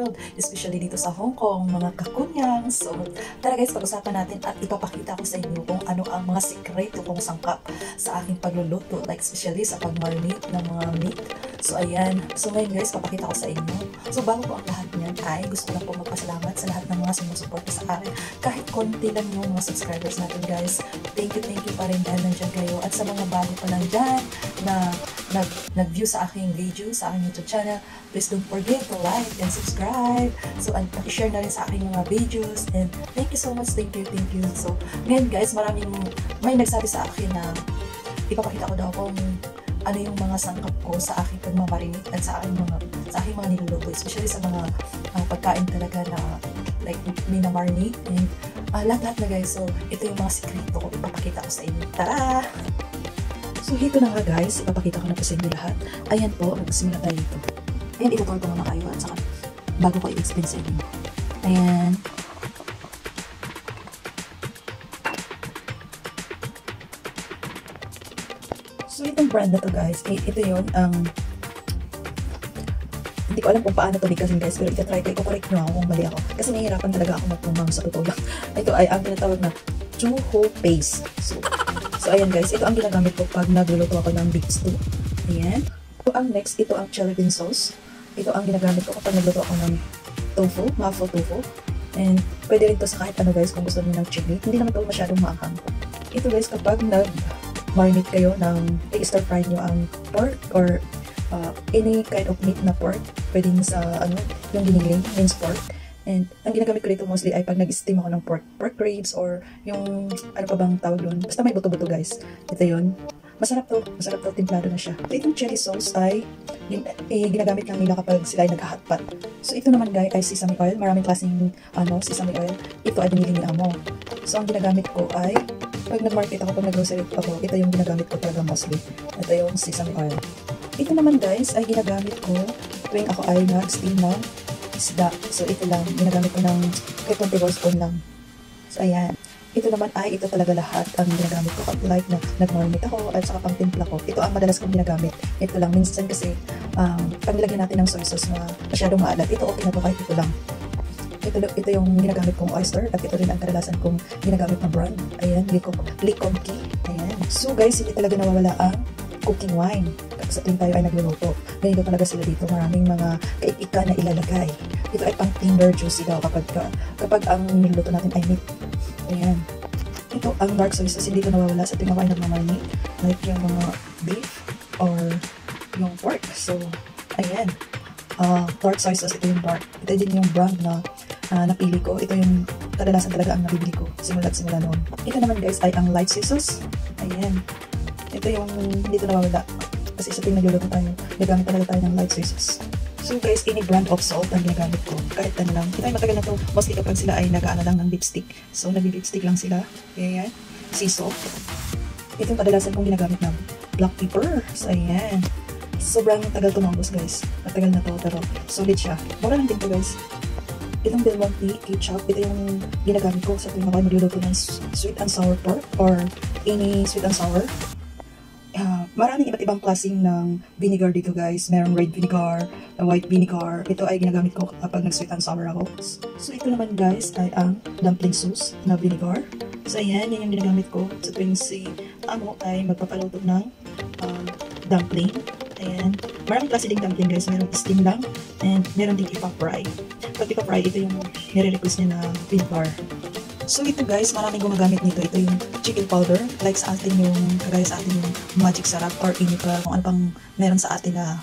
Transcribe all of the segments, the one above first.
world, especially dito sa Hong Kong, mga kakunyang. So, tara guys, pag-usapan natin at ipapakita ko sa inyo kung ano ang mga sikreto kong sangkap sa aking pagluluto, like especially sa pag-marinate ng mga meat. So, ayan. So, ngayon guys, papakita ko sa inyo. So, bago po ang lahat niyan ay gusto ko lang po magpasalamat sa lahat ng mga sumusuporta sa akin. Kahit konti lang yung mga subscribers natin guys. Thank you pa rin dahil nandiyan kayo. At sa mga bago pa lang dyan na nag-view sa aking video, sa aking YouTube channel, please don't forget to like and subscribe. So, paki-share na rin sa aking mga videos. And thank you so much. Thank you. So, ngayon guys, may nagsabi sa akin na ipapakita ko daw kung ano yung mga sangkap ko sa aking pagmamarinate at sa aking mga niluluto, especially sa mga pagkain talaga na like may na-marinate and lahat na guys. So, ito yung mga sikreto ko, ipapakita ko sa inyo. Tara! So, ito na nga guys, ipapakita ko na po sa inyo lahat. Ayan po, magsimula tayo dito. Ayan, itutuloy ko muna kayo at saka bago ko i-explain sa inyo. Ayan. So, itong brand na to guys, ito yun ang hindi ko alam kung paano to bigkasin guys, pero ita-try ko, i-correct nyo ako kung mali ako. Kasi nahihirapan talaga ako magtumang sa totoo lang. Ito ay ang tinatawag na Chuho Paste. So, ayan guys, ito ang ginagamit ko pag nagluluto ako ng beef stew. Ayan. So, ang next, ito ang cherry bean sauce. Ito ang ginagamit ko kapag nagluto ako ng tofu, mapo tofu. And pwede rin to sa kahit ano guys kung gusto niyo ng chili. Hindi naman to masyadong maanghang. Ito guys, kapag marinate kayo i-stir fry nyo ang pork or any kind of meat na pork, pwede sa yung giniling, minced pork. And ang ginagamit ko dito mostly ay pag nag-steam ako ng pork ribs or yung ano pa bang tawag doon, basta may buto-buto guys. Ito yun. Masarap to, timplado na siya. So, itong chili sauce ay ginagamit lang nila kapag sila ay nag-hotpot. So ito naman guys ay sesame oil, maraming klaseng sesame oil. Ito ay binili ni Amo. So ang ginagamit ko ay pag nag-market ako, pag nag-grocery ako, ito yung ginagamit ko talaga mostly. Ito yung sesame oil. Ito naman guys ay ginagamit ko tuwing ako ay nag-steam ng isda. So ito lang, ginagamit ko ng 2 tablespoon lang. So ayan. Ito naman ay ito talaga lahat ang ginagamit ko pag like nag-marinate ako at saka pang timpla ko. Ito ang madalas kong ginagamit. Ito lang, minsan kasi pag nilagyan natin ng soy sauce na masyadong maalat, ito okay na to kahit ito lang. Ito yung ginagamit kong oyster at ito rin ang kadalasan kong ginagamit na brand. Ayan, Likomki. Ayan. So guys, hindi talaga nawawala ang cooking wine sa tuwing tayo ay nagluluto. Ganito talaga sila dito. Maraming mga kaipika na ilalagay. Ito ay pang tender juicy daw kapag ang niluluto natin ay meat. Ayan. Ito ang dark soy sauce. Hindi ko nawawala sa tuwing ako ay nagmamarinate. Like yung mga beef or yung pork. So, ayan. Dark soy sauce. Ito yung dark. Ito din yung brand na napili ko. Ito yung kadalasan talaga ang nabibili ko simula noon. Ito naman guys ay ang light soy sauce. Ayan. Ito yung hindi ito nawawala. Kasi sa tuwing nagluluto tayo, gagamit talaga tayo ng light soy sauce. So guys, any brand of salt ang ginagamit ko. Kahit ano lang. Ito ay matagal na to. Mostly kapag sila ay nag-aano lang ng beef stick. So nag-beef stick lang sila. Ayan. Sea salt. Ito yung kadalasan kong ginagamit na black pepper. So ayan. Sobrang tagal tumambos guys. Matagal na to pero solid siya. Mura lang din to guys. Itong Del Monte ketchup, ito yung ginagamit ko sa tuwing ako magluluto ng sweet and sour pork or any sweet and sour. Maraming iba't ibang klaseng ng vinegar dito guys. Merong red vinegar, white vinegar. Ito ay ginagamit ko kapag nag-sweet and sour ako. So ito naman guys ay ang dumpling sauce na vinegar. So ayan, yan yung ginagamit ko sa tuwing si Amo ay magpapaluto ng dumpling. Ayan. Maraming klase ding dumpling guys. Merong steam lang and meron ding ipa-fry. Pag ipa-fry, ito yung nire-request niya na vinegar. So ito guys, maraming gumagamit nito. Ito yung chicken powder. Like sa atin yung, kagaya sa atin yung magic sarap or inika, kung ano pang meron sa atin na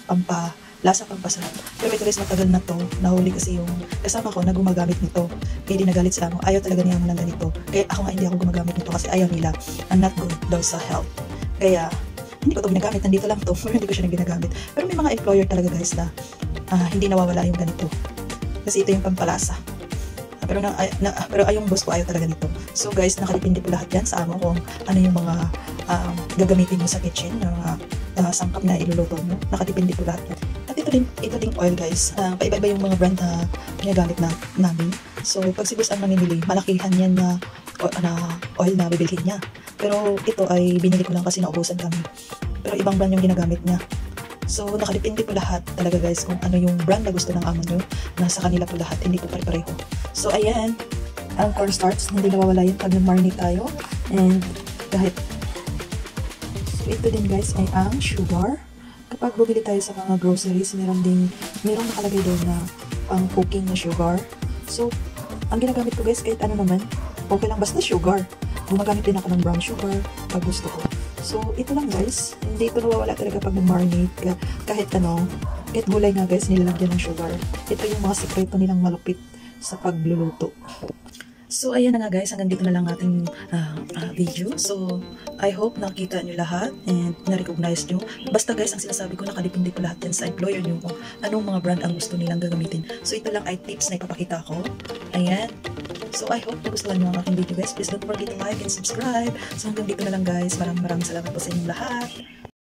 lasa pampasarap. Pero ito guys, matagal na to. Nahuli kasi yung kasama ko na gumagamit nito. Kaya di nagalit sila mo. Ayaw talaga niya ng ganito. Kaya ako nga hindi ako gumagamit nito kasi ayaw nila. And not good daw sa health. Kaya hindi ko ito ginagamit. Nandito lang to. Hindi ko siya ginagamit. Pero may mga employer talaga guys na hindi nawawala yung ganito. Kasi ito yung pampalasa. Pero yung boss ko ayaw talaga nito. So guys, nakadepende po lahat yan sa amo kung ano yung mga gagamitin mo sa kitchen na sangkap na iluluto mo. Nakadepende po lahat yan. At ito ding oil guys. Paiba-iba yung mga brand na ginagamit namin. So pag si boss ang mamimili, malakihan yan na oil na bibilhin niya. Pero ito ay binili ko lang kasi naubusan kami. Pero ibang brand yung ginagamit niya. So, nakadepende po lahat talaga guys kung ano yung brand na gusto ng amo nyo. Nasa kanila po lahat, hindi po pare-pareho. So, ayan, ang cornstarch, hindi nawawala yun pag nag-marinate tayo. And kahit, so ito din guys ay ang sugar. Kapag bumili tayo sa mga groceries, merong nakalagay doon na pang cooking na sugar. So, ang ginagamit ko guys, kahit ano naman, okay lang basta sugar. Gumagamit din ako ng brown sugar pag gusto ko. So, ito lang guys, hindi ito nawawala talaga pag nag-marinate kahit ano, kahit gulay nga guys, nilalagyan ng sugar. Ito yung mga sikreto nilang malupit sa pagluluto. So, ayan na nga guys, hanggang dito na lang ating video. So, I hope nakita nyo lahat and na-recognize nyo. Basta guys, ang sinasabi ko, nakadepende po lahat yan sa employer nyo kung anong mga brand ang gusto nilang gagamitin. So, ito lang ay tips na ipapakita ko. Ayan. So, I hope nagustuhan nyo ang aking video guys. Please don't forget to like and subscribe. So, hanggang dito na lang guys. Maraming salamat po sa inyong lahat.